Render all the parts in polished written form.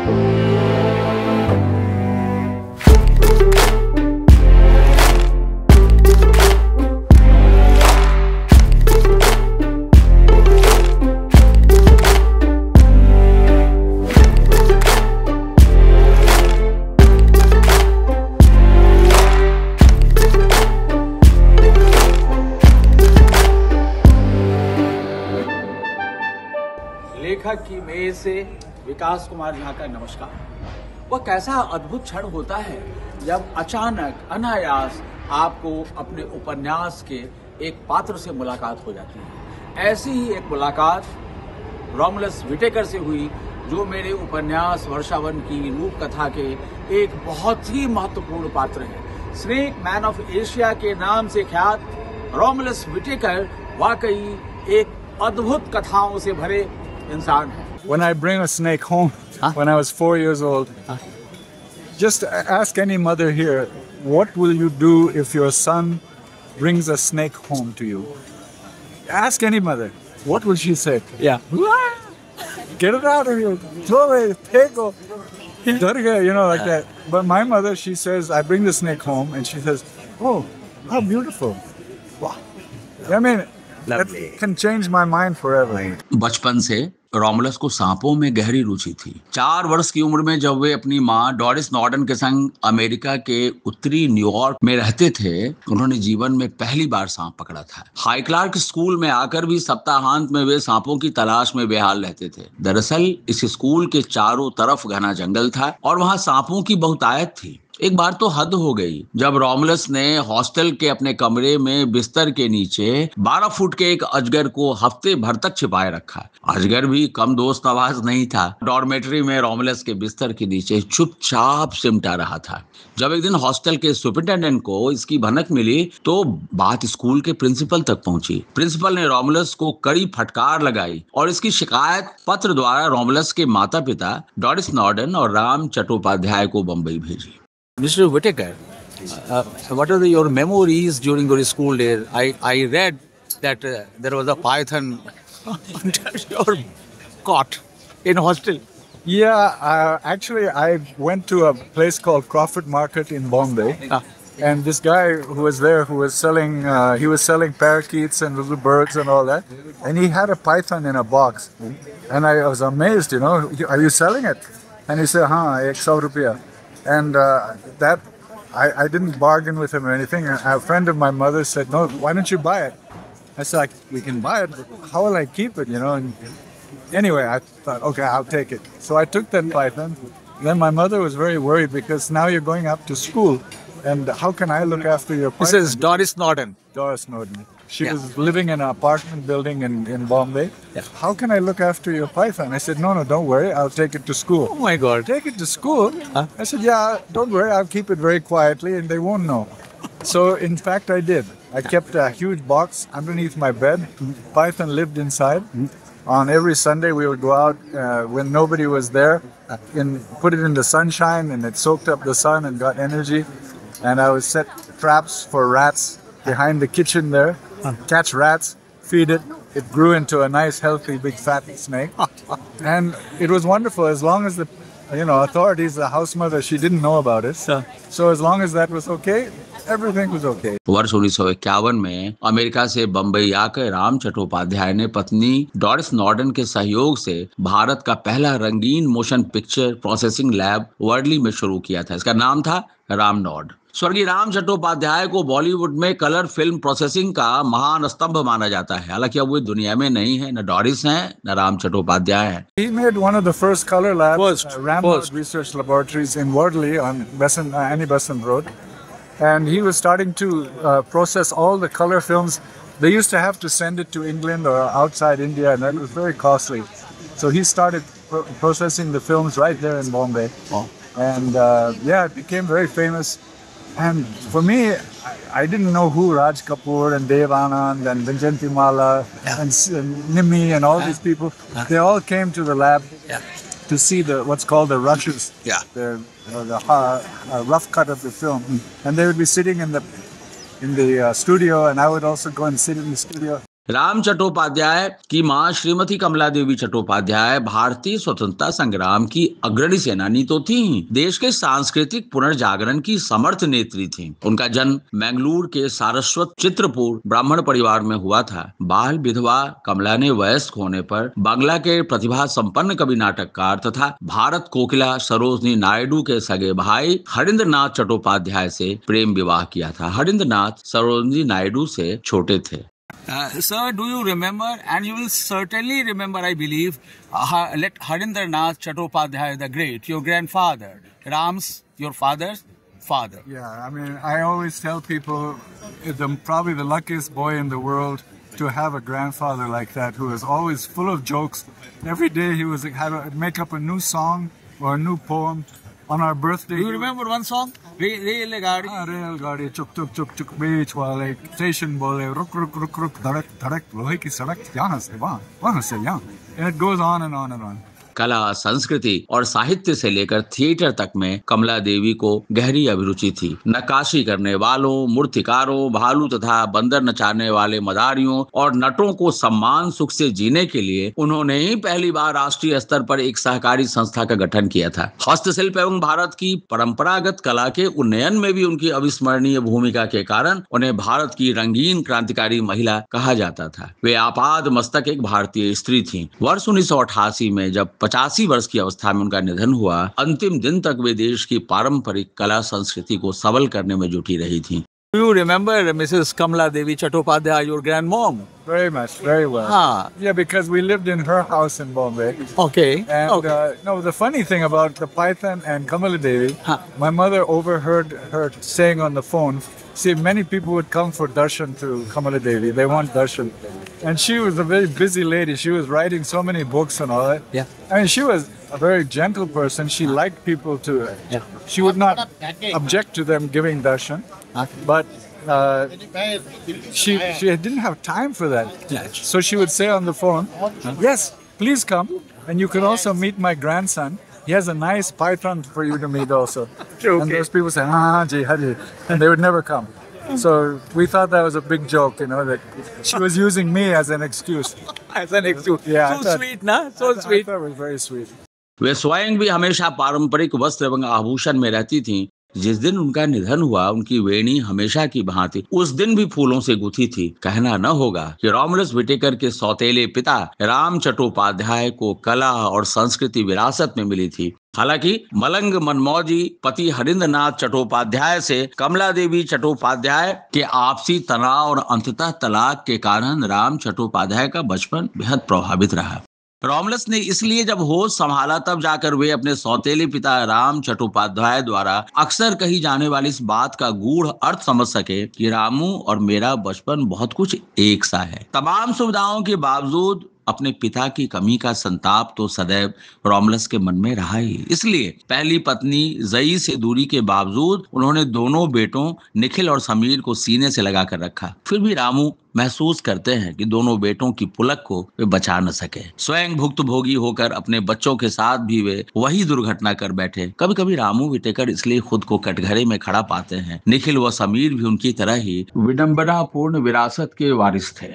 लेखक की मेज से विकास कुमार झा का नमस्कार। वह कैसा अद्भुत क्षण होता है जब अचानक अनायास आपको अपने उपन्यास के एक पात्र से मुलाकात हो जाती है। ऐसी ही एक मुलाकात रोमुलस विटेकर से हुई, जो मेरे उपन्यास वर्षावन की रूप कथा के एक बहुत ही महत्वपूर्ण पात्र है। स्नेक मैन ऑफ एशिया के नाम से ख्यात रोमुलस विटेकर वाकई एक अद्भुत कथाओं से भरे इंसान है। When I bring a snake home, when I was 4 years old, just ask any mother here, what will you do if your son brings a snake home to you? Ask any mother. What will she say? Yeah. Get it out of here. Throw it. Take it. Like that. But my mother, she says, I bring the snake home, and she says, oh, how beautiful. Wow. I mean, that can change my mind forever. बचपन से Romulus को सांपों में गहरी रुचि थी। 4 वर्ष की उम्र में जब वे अपनी माँ डोरिस नॉर्डन के संग अमेरिका के उत्तरी न्यूयॉर्क में रहते थे, उन्होंने जीवन में पहली बार सांप पकड़ा था। हाई क्लार्क स्कूल में आकर भी सप्ताहांत में वे सांपों की तलाश में बेहाल रहते थे। दरअसल इस स्कूल के चारों तरफ घना जंगल था और वहाँ सांपों की बहुतायत थी। एक बार तो हद हो गई जब रोमुलस ने हॉस्टल के अपने कमरे में बिस्तर के नीचे 12 फुट के एक अजगर को हफ्ते भर तक छिपाए रखा। अजगर भी कम दोस्त नवाज नहीं था। डॉर्मेटरी में रोमुलस के बिस्तर के नीचे चुपचाप सिमटा रहा था। जब एक दिन हॉस्टल के सुपरिटेंडेंट को इसकी भनक मिली तो बात स्कूल के प्रिंसिपल तक पहुंची। प्रिंसिपल ने रोमुलस को कड़ी फटकार लगाई और इसकी शिकायत पत्र द्वारा रोमुलस के माता पिता डोरिस नॉर्डन और राम चट्टोपाध्याय को बम्बई भेजी। Mr. Whitaker, what are your memories during your school days? I read that there was a python under your cot in hostel. Yeah, actually, I went to a place called Crawford Market in Bombay, and this guy who was there, who was selling, he was selling parakeets and little birds and all that, and he had a python in a box, and I was amazed. Are you selling it? And he said, "Haan, 100 rupiya." And that I didn't bargain with him or anything. A friend of my mother said, "No, why don't you buy it?" I said, "We can buy it, but how will I keep it?" And anyway, I thought, okay, I'll take it. So I took that python. Then my mother was very worried because now you're going up to school, and how can I look after your python? This is Doris Norden. Doris Norden. She was living in an apartment building in Bombay. Yeah. How can I look after your python? I said, no, don't worry. I'll take it to school. Oh my God. Take it to school? Huh? I said, yeah, don't worry. I'll keep it very quietly and they won't know. So in fact, I did. I kept a huge box underneath my bed. Python lived inside. On every Sunday, we would go out when nobody was there and put it in the sunshine, and it soaked up the sun and got energy. And I would set traps for rats behind the kitchen there. Catch rats, feed it. It grew into a nice, healthy, big, fat snake. And it was wonderful as long as the authorities, the house mother, she didn't know about it. So as long as that was okay, everything was okay. वर्ष 1951 में America से बम्बई आकर राम चट्टोपाध्याय ने पत्नी Doris नॉर्डन के सहयोग से भारत का पहला रंगीन motion picture processing lab Worli में शुरू किया था। इसका नाम था राम नॉड। स्वर्गीय राम चट्टोपाध्याय को बॉलीवुड में कलर फिल्म प्रोसेसिंग का महान स्तंभ माना जाता है। हालांकि अब वो दुनिया में नहीं है, न डोरिस हैं न राम चट्टोपाध्याय हैं। He made one of the first color labs, Ramnod Research Laboratories in Worli on Annie Besant Road, and he was starting to process all the color films. They used to have to send it to England or outside India, and that was very costly. So he started processing the films right there in Bombay, and it became very famous. And for me, I didn't know who Raj Kapoor and Dev Anand and Vincenty Mala and Nimi and all these people. They all came to the lab to see what's called the rushes, the rough cut of the film. And they would be sitting in the studio, and I would also go and sit in the studio. Ram Chattopadhyay की मां श्रीमती कमला देवी चट्टोपाध्याय भारतीय स्वतंत्रता संग्राम की अग्रणी सेनानी तो थी, देश के सांस्कृतिक पुनर्जागरण की समर्थ नेत्री थी। उनका जन्म मैंगलोर के सारस्वत चित्रपुर ब्राह्मण परिवार में हुआ था। बाल विधवा कमला ने वयस्क होने पर बांग्ला के प्रतिभा संपन्न कवि नाटककार तथा भारत कोकिला सरोजनी नायडू के सगे भाई हरिंद्र नाथ चट्टोपाध्याय से प्रेम विवाह किया था। हरिंद्र नाथ सरोजनी नायडू से छोटे थे। Sir, do you remember, and you will certainly remember, I believe, let Harinder Nath Chattopadhyay the Great, your grandfather, Ram's, your father's father. Yeah, I mean, I always tell people, probably the luckiest boy in the world to have a grandfather like that, who is always full of jokes. Every day he had to make up a new song or a new poem. On our birthday, Do you remember one song? Reelgadi. रेलगाड़ी चुक चुक चुक चुक बीच वाले station बोले रुक रुक रुक रुक धड़क धड़क लोहे की सड़क यहाँ से वहाँ से यहाँ. And it goes on and on and on. कला, संस्कृति और साहित्य से लेकर थिएटर तक में कमला देवी को गहरी अभिरुचि थी। नक्काशी करने वालों, मूर्तिकारों, भालू तथा बंदर नचाने वाले मदारियों और नटों को सम्मान सुख से जीने के लिए उन्होंने ही पहली बार राष्ट्रीय स्तर पर एक सहकारी संस्था का गठन किया था। हस्तशिल्प एवं भारत की परंपरागत कला के उन्नयन में भी उनकी अविस्मरणीय भूमिका के कारण उन्हें भारत की रंगीन क्रांतिकारी महिला कहा जाता था। वे आपाद मस्तक एक भारतीय स्त्री थीं। वर्ष 1988 में जब 85 वर्ष की अवस्था में उनका निधन हुआ, अंतिम दिन तक वे देश की पारंपरिक कला संस्कृति को सबल करने में जुटी रही थी। Do you remember Mrs. Kamala Devi Chattopadhyay, your grandmom? Very much, very well. Yeah, because we lived in her house in Bombay. Okay. And okay. No, the funny thing about the Python and Kamala Devi, my mother overheard her saying on the phone, see, many people would come for darshan to Kamala Devi. They want darshan. And she was a very busy lady. She was writing so many books and all that. Yeah. I mean, she was a very gentle person. She liked people to... Yeah. She would not object to them giving darshan. But she didn't have time for that. Yeah. So she would say on the phone, yes, please come. And you can also meet my grandson. He has a nice python for you to meet also. Okay. And those people say, ji, haji. And they would never come. So we thought that was a big joke, that she was using me as an excuse. As an excuse. Yeah, So sweet, na? So sweet. I thought it was very sweet. वे स्वयं भी हमेशा पारंपरिक वस्त्र एवं आभूषण में रहती थीं। जिस दिन उनका निधन हुआ, उनकी वेणी हमेशा की भांति उस दिन भी फूलों से गुथी थी। कहना न होगा कि रोमुलस व्हिटेकर के सौतेले पिता राम चट्टोपाध्याय को कला और संस्कृति विरासत में मिली थी। हालांकि मलंग मनमौजी पति हरिंद्र नाथ चट्टोपाध्याय से कमला देवी चट्टोपाध्याय के आपसी तनाव और अंततः तलाक के कारण राम चट्टोपाध्याय का बचपन बेहद प्रभावित रहा। रोमुलस ने इसलिए जब होश संभाला तब जाकर वे अपने सौतेले पिता राम चट्टोपाध्याय द्वारा अक्सर कही जाने वाली इस बात का गूढ़ अर्थ समझ सके कि रामू और मेरा बचपन बहुत कुछ एक सा है। तमाम सुविधाओं के बावजूद अपने पिता की कमी का संताप तो सदैव रोमुलस के मन में रहा ही। इसलिए पहली पत्नी जई से दूरी के बावजूद उन्होंने दोनों बेटों निखिल और समीर को सीने से लगा कर रखा। फिर भी रामू महसूस करते हैं कि दोनों बेटों की पुलक को वे बचा न सके। स्वयं भुक्तभोगी होकर अपने बच्चों के साथ भी वे वही दुर्घटना कर बैठे। कभी कभी रामू व्हिटेकर इसलिए खुद को कटघरे में खड़ा पाते हैं। निखिल व समीर भी उनकी तरह ही विडंबनापूर्ण विरासत के वारिस थे।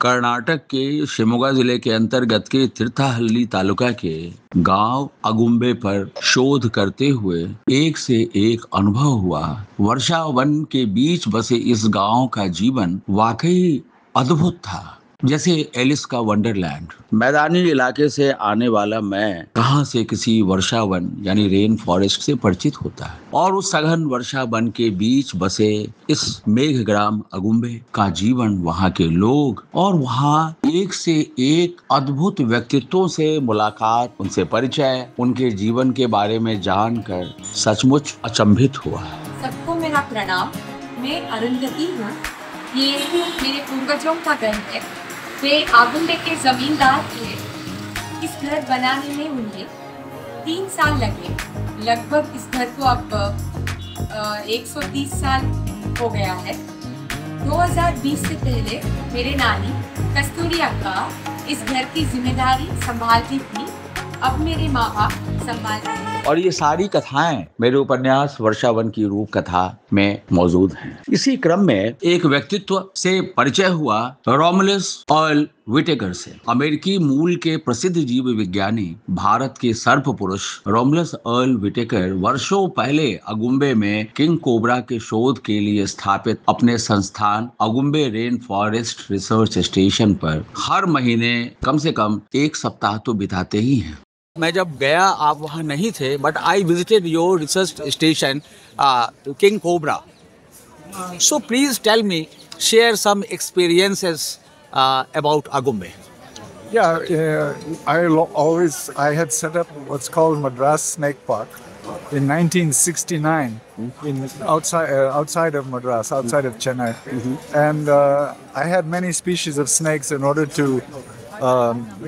कर्नाटक के शिमोगा जिले के अंतर्गत के तीर्थहल्ली तालुका के गांव अगुम्बे पर शोध करते हुए एक से एक अनुभव हुआ। वर्षा वन के बीच बसे इस गांव का जीवन वाकई अद्भुत था, जैसे एलिस का वंडरलैंड। मैदानी इलाके से आने वाला मैं कहां से किसी वर्षा वन यानी रेन फॉरेस्ट से परिचित होता है, और उस सघन वर्षा वन के बीच बसे इस मेघ ग्राम अगुम्बे का जीवन, वहां के लोग और वहां एक से एक अद्भुत व्यक्तित्वों से मुलाकात, उनसे परिचय, उनके जीवन के बारे में जानकर सचमुच अचंभित हुआ। सबको मेरा प्रणाम। मैं अरुंधति हूँ। ये मेरे पूर्वजों का घर है। वे आगुम्बे के जमींदार थे। इस घर बनाने में उन्हें 3 साल लगे। लगभग इस घर को अब 130 साल हो गया है। 2020 से पहले मेरे नानी कस्तूरी अक्का इस घर की जिम्मेदारी संभालती थी। अब मेरे माँ बाप संभालते हैं। और ये सारी कथाएं मेरे उपन्यास वर्षावन की रूप कथा में मौजूद हैं। इसी क्रम में एक व्यक्तित्व से परिचय हुआ रोमुलस अर्ल विटेकर से। अमेरिकी मूल के प्रसिद्ध जीव विज्ञानी, भारत के सर्प पुरुष रोमुलस अर्ल विटेकर वर्षों पहले अगुम्बे में किंग कोबरा के शोध के लिए स्थापित अपने संस्थान Agumbe rain forest research station पर हर महीने कम से कम एक सप्ताह तो बिताते ही हैं। मैं जब गया आप वहाँ नहीं थे, but I visited your research station king cobra. So please tell me, share some experiences about Agumbe. Yeah, I had set up what's called Madras Snake Park in 1969 outside of Madras, outside of Chennai. And I had many species of snakes in order to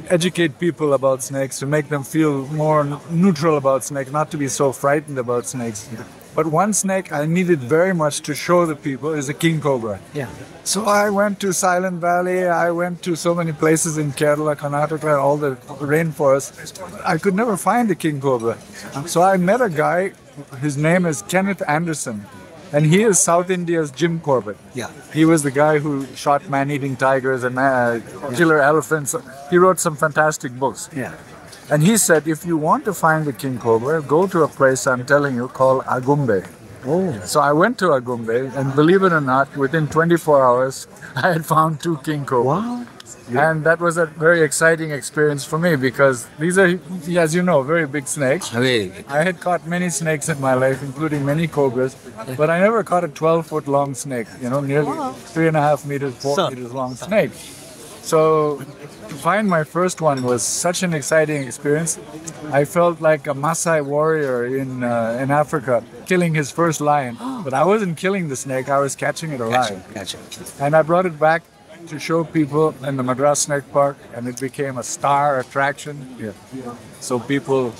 educate people about snakes, to make them feel more neutral about snakes, not to be so frightened about snakes. But one snake I needed very much to show the people is a king cobra. Yeah. So I went to Silent Valley, I went to so many places in Kerala, Karnataka, all the rainforest. I could never find a king cobra. So I met a guy, his name is Kenneth Anderson. And he is South India's Jim Corbett. Yeah. He was the guy who shot man-eating tigers and killer elephants. He wrote some fantastic books. Yeah. And he said, if you want to find the king cobra, go to a place I'm telling you called Agumbe. Oh. So I went to Agumbe, and believe it or not, within 24 hours, I had found 2 king cobras. Wow. And that was a very exciting experience for me because these are, as you know, very big snakes. I had caught many snakes in my life, including many cobras, but I never caught a 12-foot long snake, nearly 3.5 meters, 4 meters long snake. So to find my first one was such an exciting experience. I felt like a Maasai warrior in Africa killing his first lion. But I wasn't killing the snake, I was catching it alive. Gotcha. And I brought it back to show people in the Madras Snake Park, and it became a star attraction. Yeah. So people,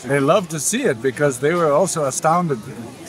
they loved to see it because they were also astounded.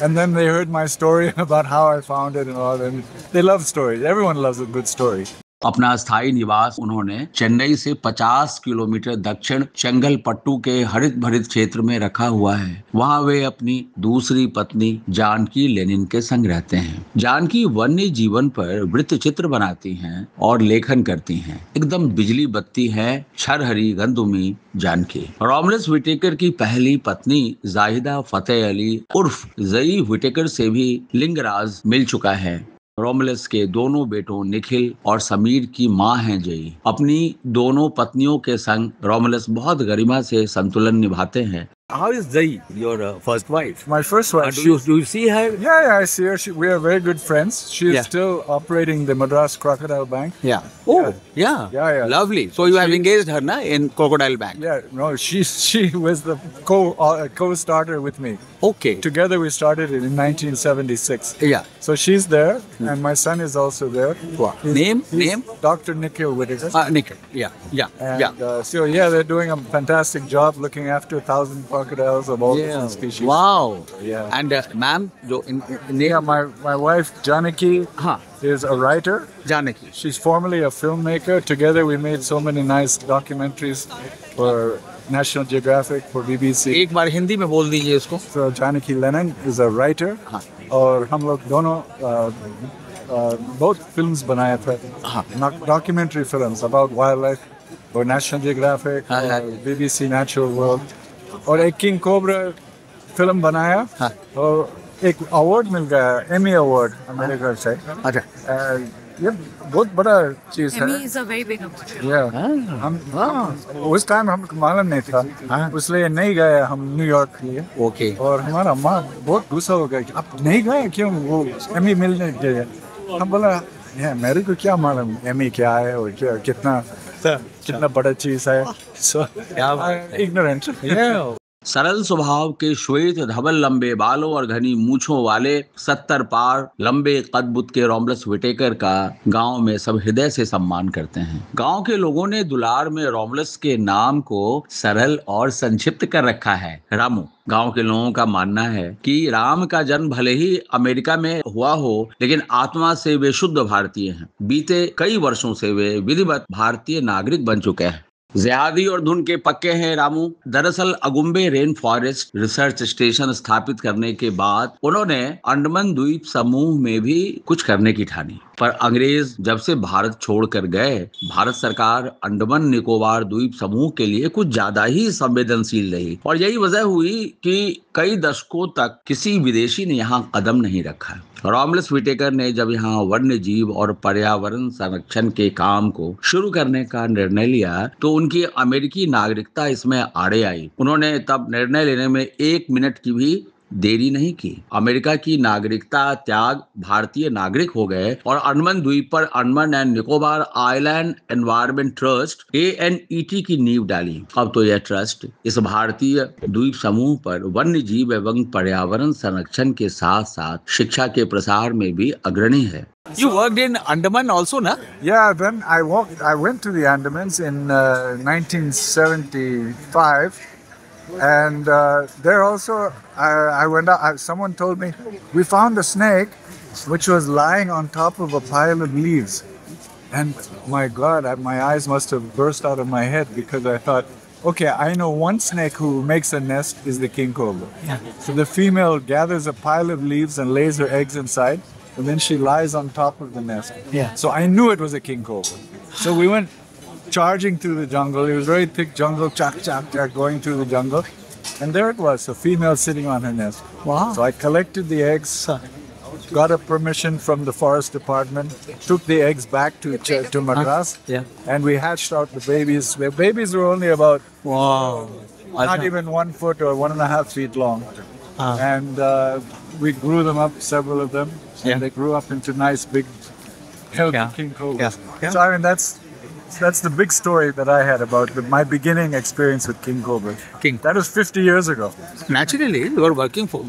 And then they heard my story about how I found it and all that. And they love stories. Everyone loves a good story. अपना स्थायी निवास उन्होंने चेन्नई से 50 kilometre दक्षिण चेंगलपट्टू के हरित भरित क्षेत्र में रखा हुआ है। वहां वे अपनी दूसरी पत्नी जानकी लेनिन के संग रहते हैं। जानकी वन्य जीवन पर वृत्त चित्र बनाती हैं और लेखन करती हैं। एकदम बिजली बत्ती है छरहरी गंदुमी जानकी। रोमुलस विटेकर की पहली पत्नी जाहिदा फतेह अली उर्फ जई विटेकर से भी लिंगराज मिल चुका है। रोमुलस के दोनों बेटों निखिल और समीर की मां हैं जई। अपनी दोनों पत्नियों के संग रोमुलस बहुत गरिमा से संतुलन निभाते हैं। How is Zai, your first wife? My first wife. Do you see her? Yeah, I see her. We are very good friends. She is Yeah. still operating the Madras Crocodile Bank. Yeah. Oh, yeah. Yeah. Lovely. So you have engaged her, na, in Crocodile Bank. Yeah, no, she was the co-starter with me. Okay. Together we started it in 1976. Yeah. So she's there, and my son is also there. Wow. He's Name? Dr. Nikhil Whitaker. Nikhil. Yeah. And, so they're doing a fantastic job looking after 1,000 crocodiles of all different species. Wow. Yeah. And ma'am, जो Yeah, my wife Janaki हाँ, is a writer. Janaki. She's formerly a filmmaker. Together we made so many nice documentaries for National Geographic, for BBC. एक बार हिंदी में बोल दीजिए इसको. So Janaki Lennon is a writer. हाँ. और हम लोग दोनों both films बनाए थे. हाँ. Documentary films about wildlife for National Geographic, हाँ, हाँ. or BBC Natural World. और एक किंग कोबरा फिल्म बनाया. हाँ. और एक अवार्ड मिल गया, एमी अवार्ड अमेरिका से. अच्छा. ये बहुत बड़ा चीज है. Emmy is a very big award. हम उस टाइम हमको मालूम नहीं था, इसलिए नहीं गए हम न्यूयॉर्क के लिए. ओके. और हमारा माँ बहुत गुस्सा हो गया कि आप नहीं गए क्यों वो एमी मिलने के लिए. हम बोला मेरे को क्या मालूम एमी क्या है और क्या कितना बड़ा चीज है. सो इग्नोरेंट. सरल स्वभाव के श्वेत धवल लंबे बालों और घनी मूछों वाले 70 पार लंबे कद बुत के रोमुलस विटेकर का गांव में सब हृदय से सम्मान करते हैं। गांव के लोगों ने दुलार में रोमुलस के नाम को सरल और संक्षिप्त कर रखा है, रामू। गांव के लोगों का मानना है कि राम का जन्म भले ही अमेरिका में हुआ हो, लेकिन आत्मा से वे शुद्ध भारतीय हैं। बीते कई वर्षों से वे विधिवत भारतीय नागरिक बन चुके हैं। जिहादी और धुन के पक्के हैं रामू। दरअसल Agumbe rain forest research station स्थापित करने के बाद उन्होंने अंडमान द्वीप समूह में भी कुछ करने की ठानी, पर अंग्रेज जब से भारत छोड़कर गए, भारत सरकार अंडमान निकोबार द्वीप समूह के लिए कुछ ज्यादा ही संवेदनशील रही और यही वजह हुई कि कई दशकों तक किसी विदेशी ने यहाँ कदम नहीं रखा। रॉमलस व्हिटेकर ने जब यहाँ वन्य जीव और पर्यावरण संरक्षण के काम को शुरू करने का निर्णय लिया तो उनकी अमेरिकी नागरिकता इसमें आड़े आई। उन्होंने तब निर्णय लेने में 1 मिनट की भी देरी नहीं की। अमेरिका की नागरिकता त्याग भारतीय नागरिक हो गए और अंडमान द्वीप पर Andaman and Nicobar island environment trust ANET की नींव डाली। अब तो यह ट्रस्ट इस भारतीय द्वीप समूह पर वन्य जीव एवं पर्यावरण संरक्षण के साथ साथ शिक्षा के प्रसार में भी अग्रणी है। You worked in Andaman also, na? Yeah, then I went to the Andamans in 1975, and there also I went out. Someone told me we found a snake which was lying on top of a pile of leaves, and my God, my eyes must have burst out of my head because I thought, okay, I know one snake who makes a nest is the king cobra. Yeah. So the female gathers a pile of leaves and lays her eggs inside. And then she lies on top of the nest. Yeah. So I knew it was a king cobra. So we went charging through the jungle. It was very thick jungle, chak, going through the jungle. And there it was, a female sitting on her nest. Wow. So I collected the eggs, got a permission from the forest department, took the eggs back to Madras, Yeah. and we hatched out the babies. The babies were only about Wow. not even 1 foot or 1.5 feet long. And we grew them up, several of them, Yeah. and they grew up into nice big healthy Yeah. king cobras. Yeah. Yeah. So I mean that's the big story that I had about my beginning experience with king cobra. King. That was 50 years ago. Naturally, you were working for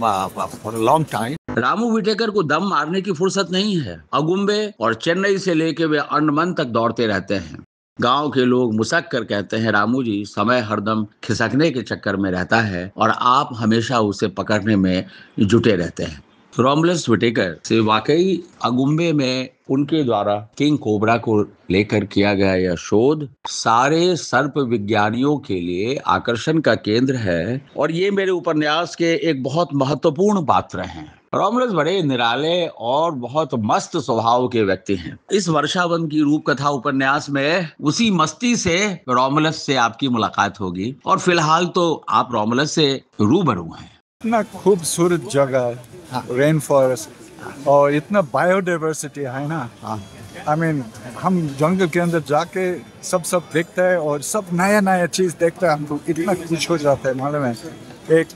a long time. Ramu Whittaker को दम मारने की फुर्सत नहीं है। अगुम्बे और चेन्नई से लेके वे अंडमान तक दौड़ते रहते हैं। गांव के लोग मुस्क कर कहते हैं, रामू जी समय हरदम खिसकने के चक्कर में रहता है और आप हमेशा उसे पकड़ने में जुटे रहते हैं। रॉमलस व्हिटेकर से वाकई अगुम्बे में उनके द्वारा किंग कोबरा को लेकर किया गया यह शोध सारे सर्प विज्ञानियों के लिए आकर्षण का केंद्र है और ये मेरे उपन्यास के एक बहुत महत्वपूर्ण पात्र हैं। रॉमलस बड़े निराले और बहुत मस्त स्वभाव के व्यक्ति हैं। इस वर्षावन की रूप कथा उपन्यास में उसी मस्ती से रॉमलस से आपकी मुलाकात होगी और फिलहाल तो आप रॉमलस से रूबरू हैं। इतना खूबसूरत जगह, रेन फॉरेस्ट और इतना बायोडाइवर्सिटी है ना। I mean, हम जंगल के अंदर जाके सब देखते हैं और सब नया चीज देखते हैं। हमको इतना खुश हो जाता है। मालूम है, एक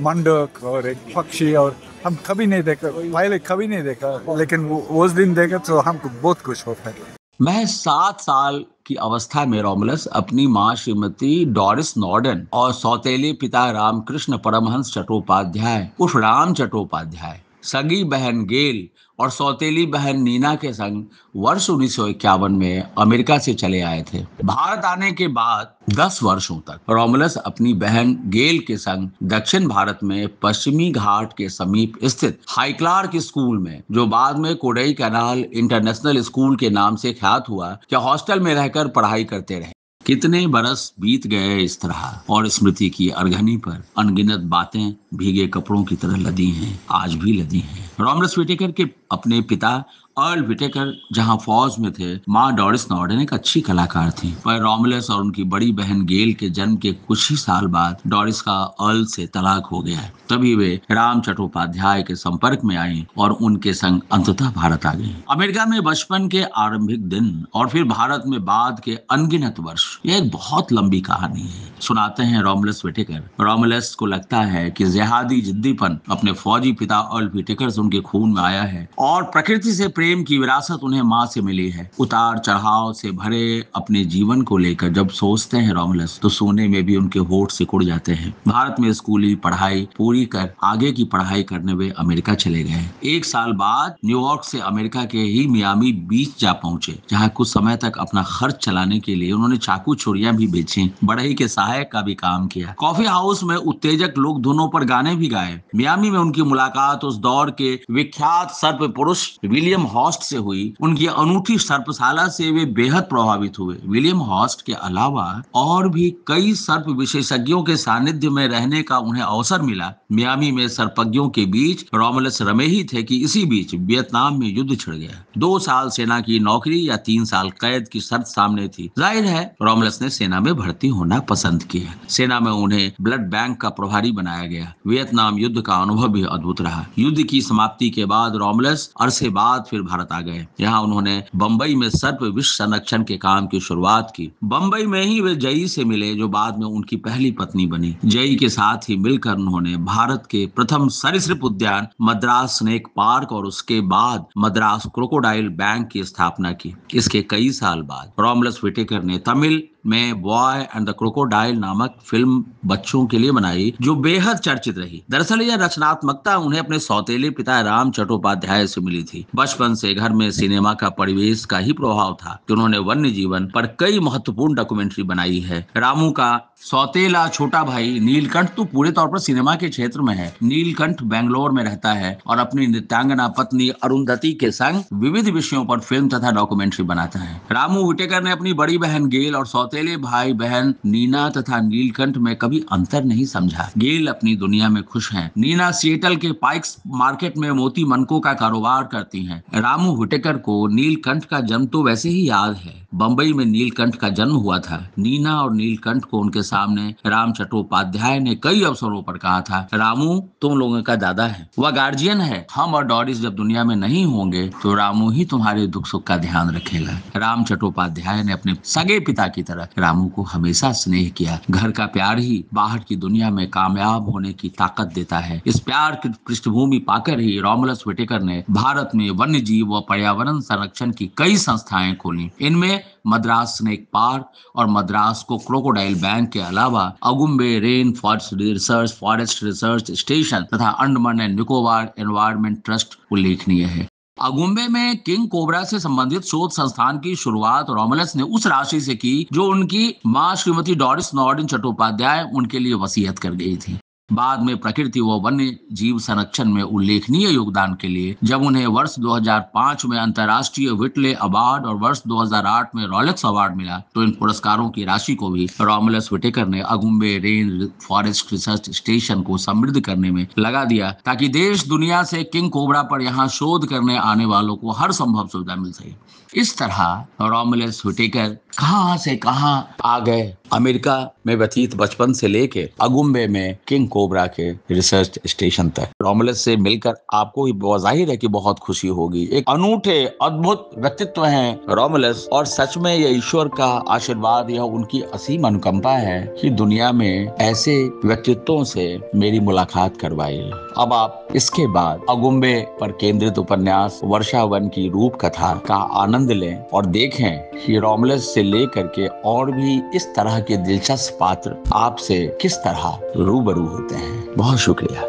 मंडक और एक पक्षी और हम कभी नहीं देखा, पहले कभी नहीं देखा, लेकिन उस दिन देखा तो हमको बहुत खुश होता है। महज 7 साल की अवस्था में रॉमलस अपनी मां श्रीमती डॉरिस नॉर्डन और सौतेले पिता रामकृष्ण परमहंस चट्टोपाध्याय उर्फ राम चट्टोपाध्याय, सगी बहन गेल और सौतेली बहन नीना के संग वर्ष 1951 में अमेरिका से चले आए थे। भारत आने के बाद 10 वर्षों तक रॉमलस अपनी बहन गेल के संग दक्षिण भारत में पश्चिमी घाट के समीप स्थित हाईक्लार्क स्कूल में, जो बाद में कोडई कैनाल इंटरनेशनल स्कूल के नाम से ख्यात हुआ, के हॉस्टल में रहकर पढ़ाई करते रहे। कितने बरस बीत गए इस तरह और स्मृति की अरगनी पर अनगिनत बातें भीगे कपड़ों की तरह लदी हैं, आज भी लदी हैं। रॉमलस व्हिटेकर के अपने पिता अर्ल व्हिटेकर जहां फौज में थे, मां डॉरिस नॉर्डन एक अच्छी कलाकार थी, पर रॉमलस और उनकी बड़ी बहन गेल के जन्म के कुछ ही साल बाद डॉरिस का अर्ल से तलाक हो गया। तभी वे राम चट्टोपाध्याय के संपर्क में आई और उनके संग अंततः भारत आ गई। अमेरिका में बचपन के आरंभिक दिन और फिर भारत में बाद के अनगिनत वर्ष, यह एक बहुत लंबी कहानी है। सुनाते हैं रॉमलस व्हिटेकर। रॉमलस को लगता है कि जिहादी जिद्दीपन अपने फौजी पिता अर्ल व्हिटेकर से उनके खून में आया है और प्रकृति से प्रेम की विरासत उन्हें मां से मिली है। उतार चढ़ाव से भरे अपने जीवन को लेकर जब सोचते हैं रॉमलस, तो सोने में भी उनके होठ सिकुड़ जाते हैं। भारत में स्कूली पढ़ाई पूरी कर आगे की पढ़ाई करने वे अमेरिका चले गए। 1 साल बाद न्यूयॉर्क से अमेरिका के ही मियामी बीच जा पहुंचे, जहां कुछ समय तक अपना खर्च चलाने के लिए उन्होंने चाकू छुरियां भी बेची, बढ़ई के सहायक का भी काम किया। कॉफी हाउस में उत्तेजक लोक धुनों पर गाने भी गाए। मियामी में उनकी मुलाकात उस दौर के विख्यात सर्प पुरुष विलियम हॉस्ट से हुई, उनकी अनूठी सर्पशाला से वे बेहद प्रभावित हुए। विलियम हॉस्ट के अलावा और भी कई सर्प विशेषज्ञों के सानिध्य में रहने का उन्हें अवसर मिला। मियामी में सर्पज्ञों के बीच रोमुलस रमे ही थे कि इसी बीच वियतनाम में युद्ध छिड़ गया। 2 साल सेना की नौकरी या 3 साल कैद की शर्त सामने थी। जाहिर है रोमुलस ने सेना में भर्ती होना पसंद किया। सेना में उन्हें ब्लड बैंक का प्रभारी बनाया गया। वियतनाम युद्ध का अनुभव भी अद्भुत रहा। युद्ध की समाप्ति के बाद रोमुलस अरसे बाद फिर भारत आ गए। यहाँ उन्होंने बंबई में सर्प विश्व संरक्षण के काम की शुरुआत की। बंबई में ही वे जई से मिले, जो बाद में उनकी पहली पत्नी बनी। जई के साथ ही मिलकर उन्होंने भारत के प्रथम सरीसृप उद्यान मद्रास स्नेक पार्क और उसके बाद मद्रास क्रोकोडाइल बैंक की स्थापना की। इसके कई साल बाद रोमुलस व्हिटेकर ने तमिल में बॉय एंड द क्रोकोडाइल नामक फिल्म बच्चों के लिए बनाई, जो बेहद चर्चित रही। दरअसल यह रचनात्मकता उन्हें अपने सौतेले पिता राम चट्टोपाध्याय से मिली थी। बचपन से घर में सिनेमा का परिवेश का ही प्रभाव था कि उन्होंने वन्य जीवन पर कई महत्वपूर्ण डॉक्यूमेंट्री बनाई है। रामू का सौतेला छोटा भाई नीलकंठ तो पूरे तौर पर सिनेमा के क्षेत्र में है। नीलकंठ बेंगलोर में रहता है और अपनी नृत्यांगना पत्नी अरुंधति के संग विविध विषयों पर फिल्म तथा डॉक्यूमेंट्री बनाता है। रामू व्हिटेकर ने अपनी बड़ी बहन गेल और सौतेले भाई बहन नीना तथा नीलकंठ में कभी अंतर नहीं समझा। गेल अपनी दुनिया में खुश हैं। नीना सिएटल के पाइक्स मार्केट में मोती मनकों का कारोबार करती हैं। रामू व्हिटेकर को नीलकंठ का जन्म तो वैसे ही याद है। बंबई में नीलकंठ का जन्म हुआ था। नीना और नीलकंठ को उनके सामने राम चट्टोपाध्याय ने कई अवसरों पर कहा था, रामू तुम लोगों का दादा है, वह गार्जियन है। हम और डॉरिस जब दुनिया में नहीं होंगे तो रामू ही तुम्हारे दुख सुख का ध्यान रखेगा। राम चट्टोपाध्याय ने अपने सगे पिता की तरह रामू को हमेशा स्नेह किया। घर का प्यार ही बाहर की दुनिया में कामयाब होने की ताकत देता है। इस प्यार की पृष्ठभूमि पाकर ही रोमुलस व्हिटेकर ने भारत में वन्य जीव व पर्यावरण संरक्षण की कई संस्थाएं खोली। इनमें मद्रास स्नेक पार्क और मद्रास को क्रोकोडाइल बैंक के अलावा Agumbe rain forest research station तथा Andaman and Nicobar environment trust उल्लेखनीय है। अगुम्बे में किंग कोबरा से संबंधित शोध संस्थान की शुरुआत रोमुलस ने उस राशि से की जो उनकी मां श्रीमती डॉरिस नॉर्डन चट्टोपाध्याय उनके लिए वसीयत कर गई थी। बाद में प्रकृति व वन्य जीव संरक्षण में उल्लेखनीय योगदान के लिए जब उन्हें वर्ष 2005 में अंतर्राष्ट्रीय व्हिटले अवार्ड और वर्ष 2008 में रोलेक्स अवार्ड मिला, तो इन पुरस्कारों की राशि को भी रोमुलस व्हिटेकर ने Agumbe rain forest research station को समृद्ध करने में लगा दिया, ताकि देश दुनिया से किंग कोबरा पर यहाँ शोध करने आने वालों को हर संभव सुविधा मिल सके। इस तरह रोमुलस व्हिटेकर कहां से कहां आ गए। अमेरिका में व्यतीत बचपन से लेके अगुम्बे में किंग कोबरा के रिसर्च स्टेशन तक रोमुलस से मिलकर आपको ही जाहिर है कि बहुत खुशी होगी। एक अनूठे अद्भुत व्यक्तित्व हैं रोमुलस, और सच में ये ईश्वर का आशीर्वाद या उनकी असीम अनुकंपा है कि दुनिया में ऐसे व्यक्तित्वों से मेरी मुलाकात करवाई। अब आप इसके बाद अगुम्बे पर केंद्रित उपन्यास वर्षावन की रूप कथा का आनंद लें और देखें कि रोमुलस से लेकर के और भी इस तरह के दिलचस्प पात्र आपसे किस तरह रूबरू होते हैं। बहुत शुक्रिया।